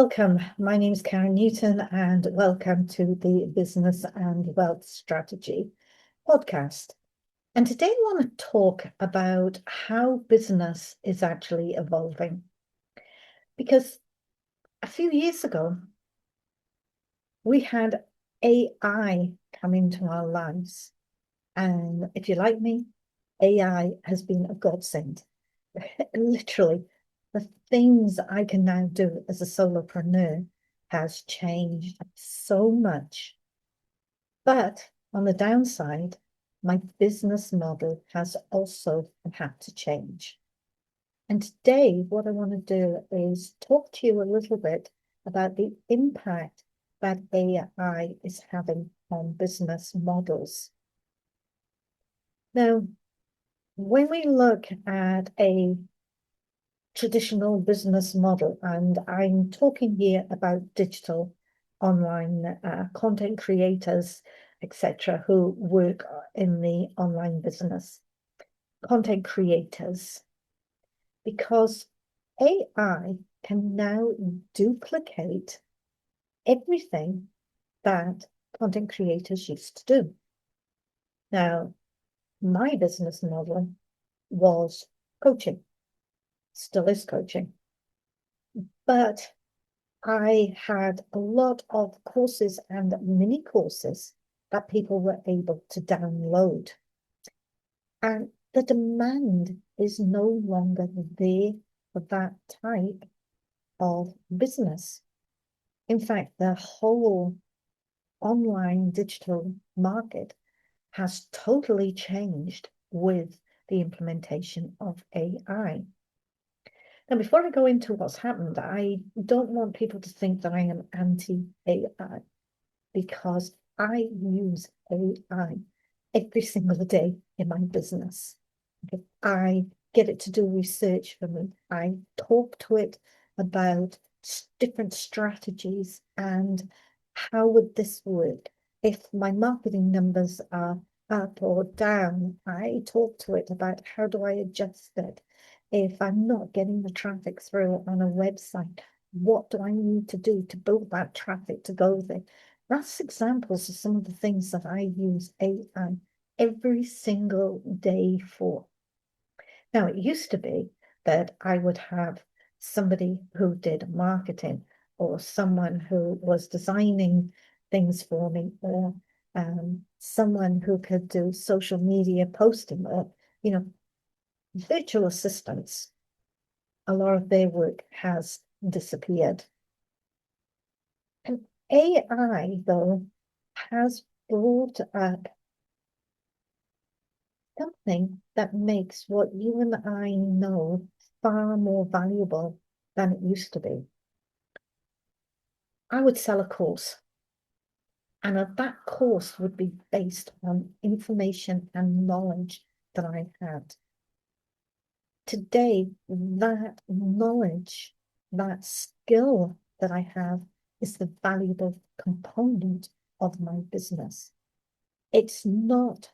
Welcome. My name is Karen Newton, and welcome to the Business and Wealth Strategy podcast. And today I want to talk about how business is actually evolving. Because a few years ago, we had AI come into our lives. And if you like me, AI has been a godsend. Literally, the things I can now do as a solopreneur has changed so much. But on the downside, my business model has also had to change. And today, what I want to do is talk to you a little bit about the impact that AI is having on business models. Now, when we look at a traditional business model, and I'm talking here about digital online content creators, etc., who work in the online business, content creators, because AI can now duplicate everything that content creators used to do. Now, my business model was coaching, still is coaching, but I had a lot of courses and mini courses that people were able to download. And the demand is no longer there for that type of business. In fact, the whole online digital market has totally changed with the implementation of AI. Now, before I go into what's happened, I don't want people to think that I am anti-AI, because I use AI every single day in my business. I get it to do research for me. I talk to it about different strategies and how would this work. If my marketing numbers are up or down, I talk to it about how do I adjust it. If I'm not getting the traffic through on a website, what do I need to do to build that traffic to go there? That's examples of some of the things that I use AI every single day for. Now, it used to be that I would have somebody who did marketing, or someone who was designing things for me, or someone who could do social media posting, or, virtual assistants. A lot of their work has disappeared. And AI, though, has brought up something that makes what you and I know far more valuable than it used to be. I would sell a course, and that course would be based on information and knowledge that I had. Today, that knowledge, that skill that I have is the valuable component of my business. It's not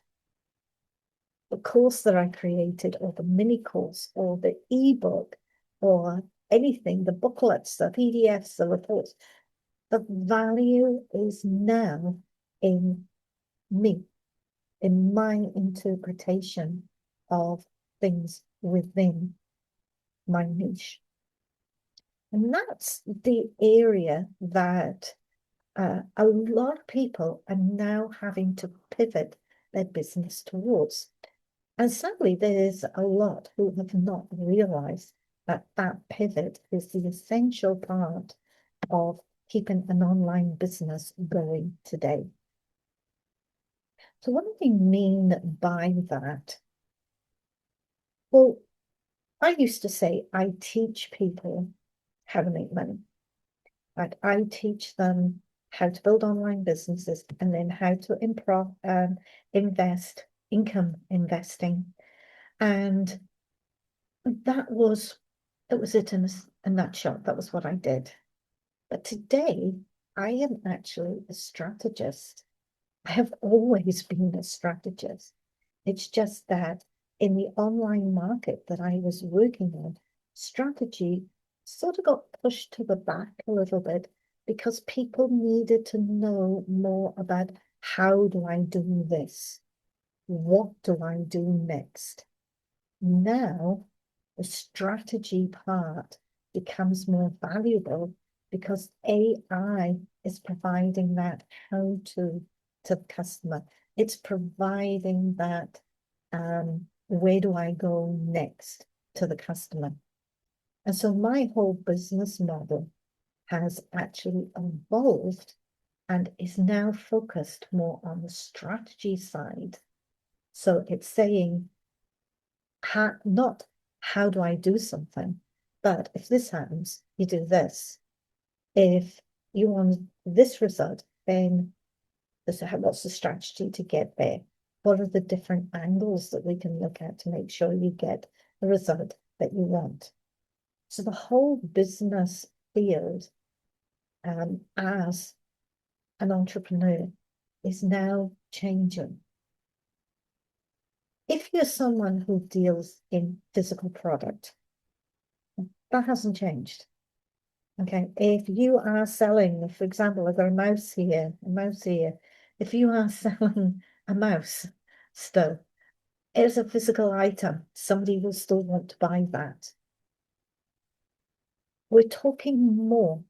the course that I created, or the mini course, or the ebook, or anything, the booklets, the PDFs, the reports. The value is now in me, in my interpretation of things within my niche. And that's the area that a lot of people are now having to pivot their business towards. And sadly, there's a lot who have not realized that that pivot is the essential part of keeping an online business going today. So what do we mean by that? Well, I used to say I teach people how to make money. Like, I teach them how to build online businesses, and then how to invest, income investing. And that was it in a nutshell. That was what I did. But today, I am actually a strategist. I have always been a strategist. It's just that in the online market that I was working on, strategy sort of got pushed to the back a little bit because people needed to know more about how do I do this? What do I do next? Now, the strategy part becomes more valuable because AI is providing that how-to to the customer. It's providing that where do I go next to the customer. And so my whole business model has actually evolved and is now focused more on the strategy side. So it's saying, not how do I do something, but if this happens, you do this. If you want this result, then what's the strategy to get there? What are the different angles that we can look at to make sure you get the result that you want? So the whole business field, as an entrepreneur, is now changing. If you're someone who deals in physical product, that hasn't changed. Okay, if you are selling, for example, I've got a mouse here. If you are selling a mouse still, it's a physical item. Somebody will still want to buy that. We're talking more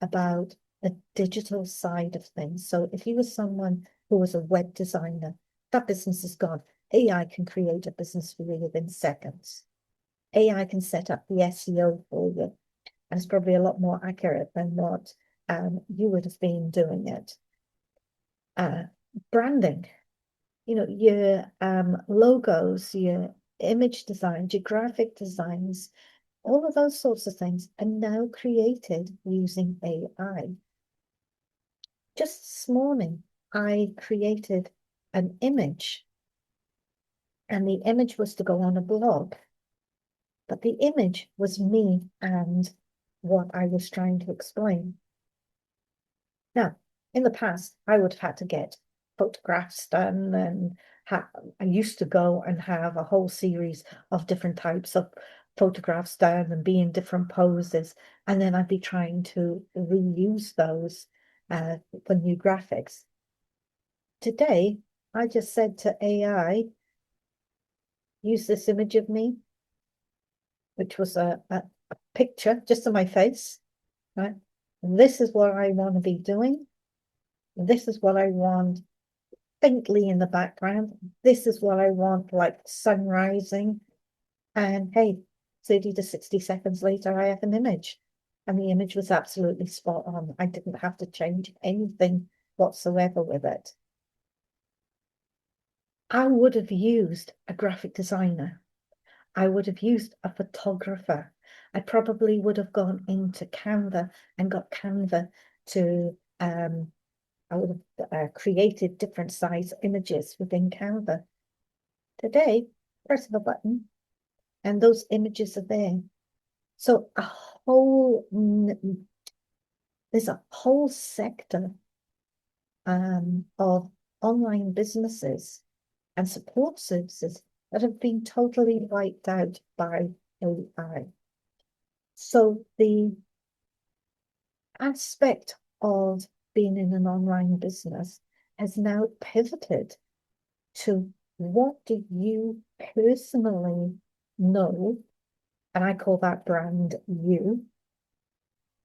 about the digital side of things. So if you were someone who was a web designer, that business is gone. AI can create a business for you within seconds. AI can set up the SEO for you. And it's probably a lot more accurate than what you would have been doing it. Branding, your logos, your image designs, your graphic designs, all of those sorts of things are now created using AI. Just this morning, I created an image, and the image was to go on a blog, but the image was me and what I was trying to explain. Now, in the past, I would have had to get photographs done, and I used to go and have a whole series of different types of photographs done and be in different poses, and then I'd be trying to reuse those for new graphics. Today, I just said to AI, use this image of me, which was a picture just of my face, right? This is what I want to be doing. This is what I want faintly in the background. This is what I want, like sun rising. And hey, 30 to 60 seconds later, I have an image. And the image was absolutely spot on. I didn't have to change anything whatsoever with it. I would have used a graphic designer. I would have used a photographer. I probably would have gone into Canva and got Canva to I would have created different size images within Canva. Today, press the button and those images are there. So there's a whole sector of online businesses and support services that have been totally wiped out by AI. So the aspect of being in an online business has now pivoted to what do you personally know, and I call that brand you.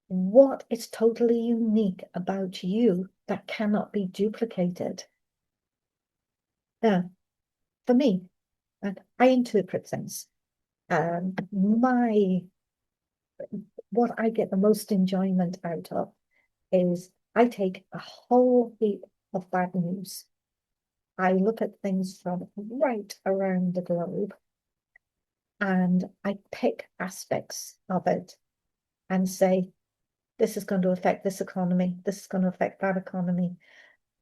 What is totally unique about you that cannot be duplicated? Now, for me, and I interpret things. What I get the most enjoyment out of is I take a whole heap of bad news. I look at things from right around the globe and I pick aspects of it and say, this is going to affect this economy, this is going to affect that economy.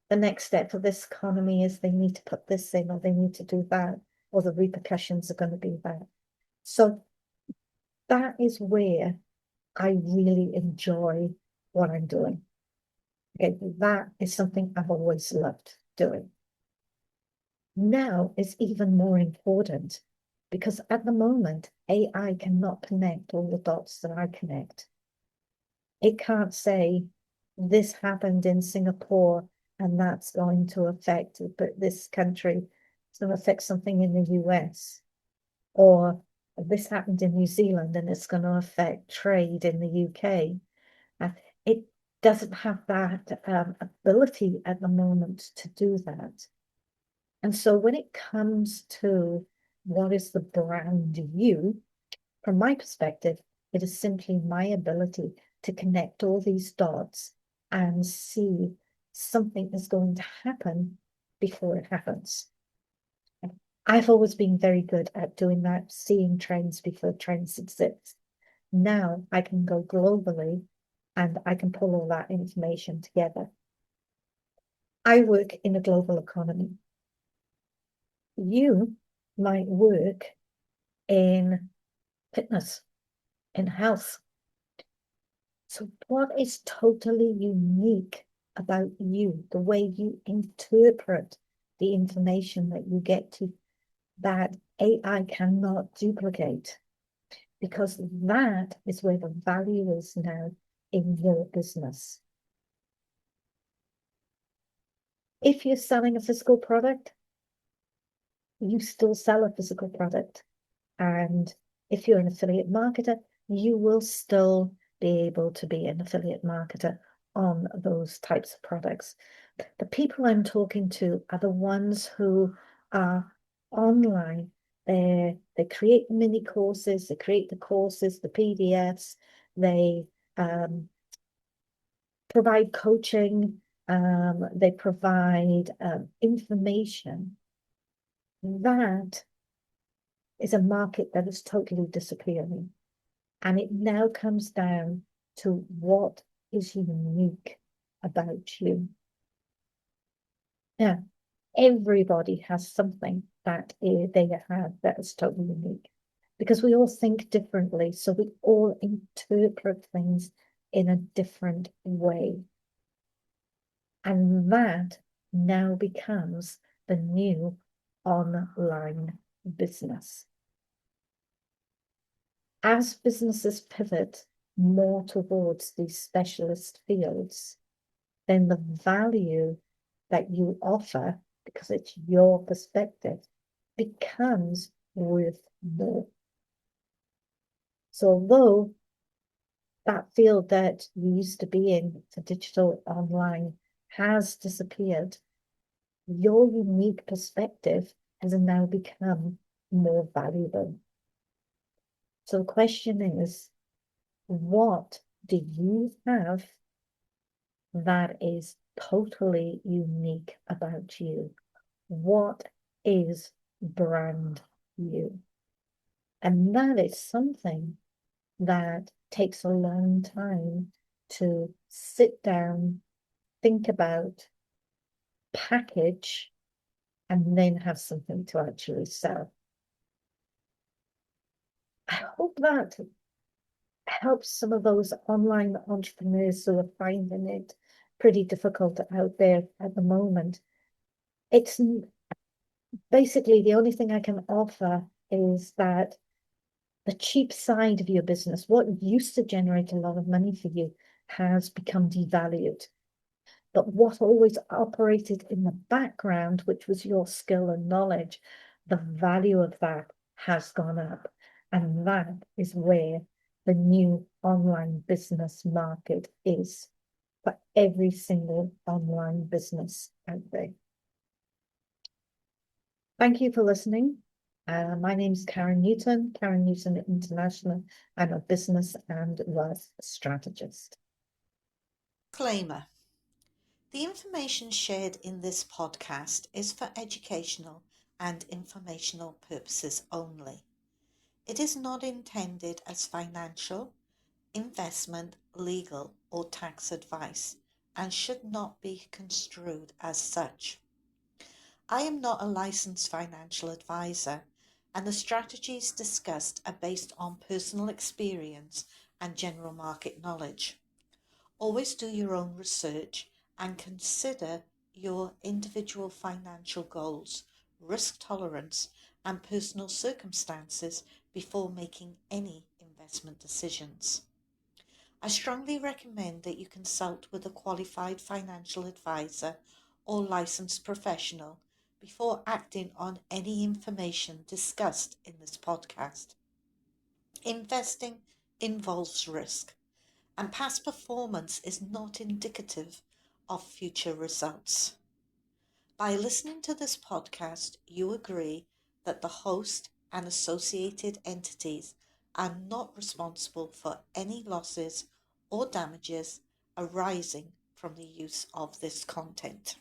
The next step for this economy is they need to put this in or they need to do that, or the repercussions are going to be that. So that is where I really enjoy what I'm doing. Okay, that is something I've always loved doing. Now it's even more important Because at the moment, AI cannot connect all the dots that I connect. It can't say this happened in Singapore and that's going to affect this country. It's going to affect something in the US, or this happened in New Zealand and it's going to affect trade in the UK. It doesn't have that ability at the moment to do that. And so when it comes to what is the brand you, from my perspective, it is simply my ability to connect all these dots and see something is going to happen before it happens. I've always been very good at doing that, seeing trends before trends exist. Now I can go globally and I can pull all that information together. I work in a global economy. You might work in fitness, in health. So what is totally unique about you, the way you interpret the information that you get to, that AI cannot duplicate? Because that is where the value is now in your business. If you're selling a physical product, you still sell a physical product. And if you're an affiliate marketer, you will still be able to be an affiliate marketer on those types of products. The people I'm talking to are the ones who are online. They create mini courses, they create the courses, the PDFs, they provide coaching, they provide information. That is a market that is totally disappearing. And it now comes down to what is unique about you. Yeah, everybody has something that they have that is totally unique, because we all think differently. So we all interpret things in a different way. And that now becomes the new online business. As businesses pivot more towards these specialist fields, then the value that you offer, because it's your perspective, becomes worth more. So although that field that you used to be in for digital online has disappeared, your unique perspective has now become more valuable. So the question is, what do you have that is totally unique about you? What is brand you? And that is something that takes a long time to sit down, think about, package, and then have something to actually sell. I hope that helps some of those online entrepreneurs who are finding it pretty difficult out there at the moment. It's basically the only thing I can offer is that the cheap side of your business, what used to generate a lot of money for you, has become devalued. But what always operated in the background, which was your skill and knowledge, the value of that has gone up. And that is where the new online business market is for every single online business out there. Thank you for listening. My name is Karen Newton International. I'm a business and wealth strategist. Disclaimer. The information shared in this podcast is for educational and informational purposes only. It is not intended as financial, investment, legal, or tax advice and should not be construed as such. I am not a licensed financial advisor, and the strategies discussed are based on personal experience and general market knowledge. Always do your own research and consider your individual financial goals, risk tolerance, and personal circumstances before making any investment decisions. I strongly recommend that you consult with a qualified financial advisor or licensed professional before acting on any information discussed in this podcast. Investing involves risk, and past performance is not indicative of future results. By listening to this podcast, you agree that the host and associated entities are not responsible for any losses or damages arising from the use of this content.